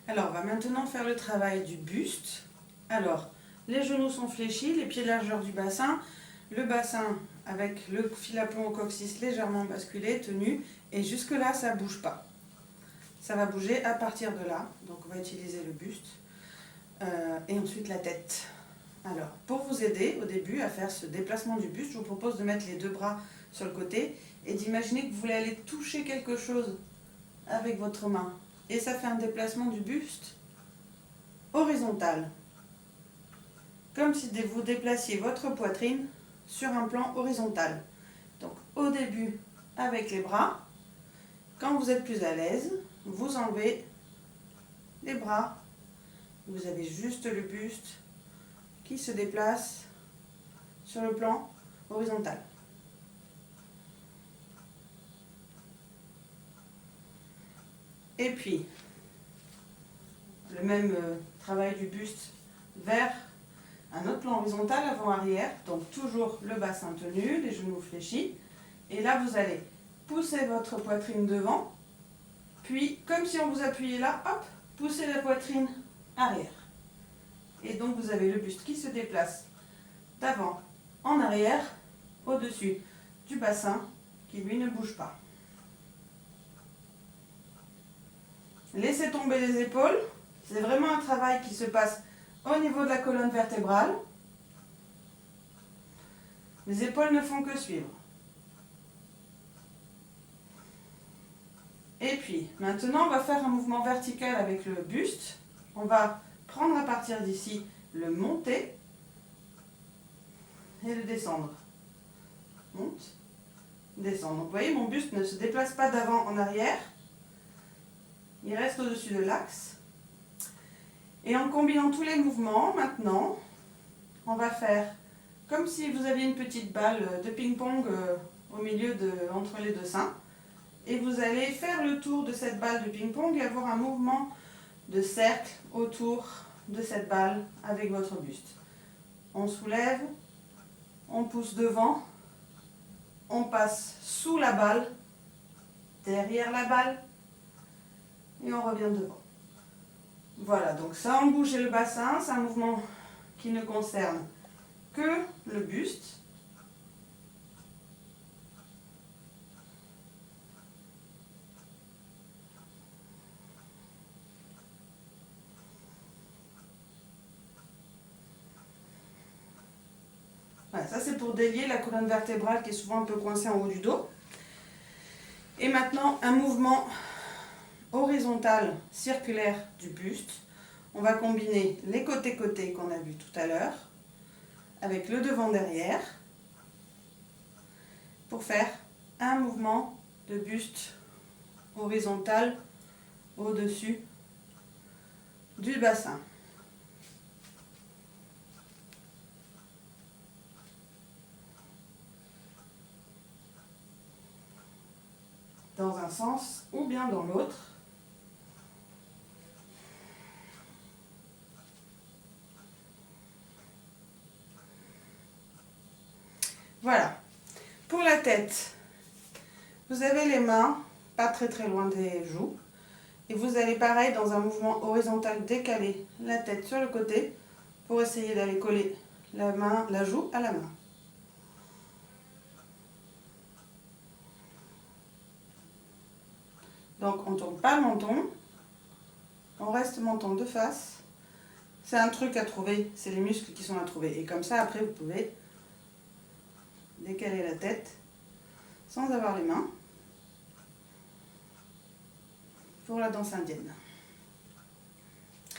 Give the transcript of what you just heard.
Alors, on va maintenant faire le travail du buste. Alors, les genoux sont fléchis, les pieds largeur du bassin, le bassin avec le fil à plomb au coccyx légèrement basculé, tenu, et jusque là, ça ne bouge pas. Ça va bouger à partir de là, donc on va utiliser le buste, et ensuite la tête. Alors, pour vous aider au début à faire ce déplacement du buste, je vous propose de mettre les deux bras sur le côté et d'imaginer que vous voulez aller toucher quelque chose avec votre main. Et ça fait un déplacement du buste horizontal. Comme si vous déplaciez votre poitrine sur un plan horizontal. Donc au début avec les bras, quand vous êtes plus à l'aise, vous enlevez les bras, vous avez juste le buste qui se déplace sur le plan horizontal. Et puis, le même travail du buste vers un autre plan horizontal, avant-arrière, donc toujours le bassin tenu, les genoux fléchis. Et là, vous allez pousser votre poitrine devant, puis, comme si on vous appuyait là, hop, poussez la poitrine arrière. Et donc, vous avez le buste qui se déplace d'avant en arrière, au-dessus du bassin, qui lui ne bouge pas. Laissez tomber les épaules. C'est vraiment un travail qui se passe au niveau de la colonne vertébrale. Les épaules ne font que suivre. Et puis, maintenant, on va faire un mouvement vertical avec le buste. On va prendre à partir d'ici, le monter et le descendre. Monte, descend. Donc, vous voyez, mon buste ne se déplace pas d'avant en arrière. Il reste au-dessus de l'axe. Et en combinant tous les mouvements, maintenant, on va faire comme si vous aviez une petite balle de ping-pong au milieu entre les deux seins. Et vous allez faire le tour de cette balle de ping-pong et avoir un mouvement de cercle autour de cette balle avec votre buste. On soulève, on pousse devant, on passe sous la balle, derrière la balle, et on revient devant. Voilà, donc ça on bouge le bassin, c'est un mouvement qui ne concerne que le buste. Voilà, ça c'est pour délier la colonne vertébrale qui est souvent un peu coincée en haut du dos. Et maintenant un mouvement horizontal circulaire du buste. On va combiner les côtés-côtés qu'on a vu tout à l'heure avec le devant-derrière pour faire un mouvement de buste horizontal au-dessus du bassin. Dans un sens ou bien dans l'autre. Voilà. Pour la tête, vous avez les mains pas très loin des joues. Et vous allez pareil dans un mouvement horizontal décaler la tête sur le côté pour essayer d'aller coller la joue à la main. Donc on ne tourne pas le menton, on reste menton de face. C'est un truc à trouver, c'est les muscles qui sont à trouver. Et comme ça après vous pouvez décaler la tête sans avoir les mains pour la danse indienne.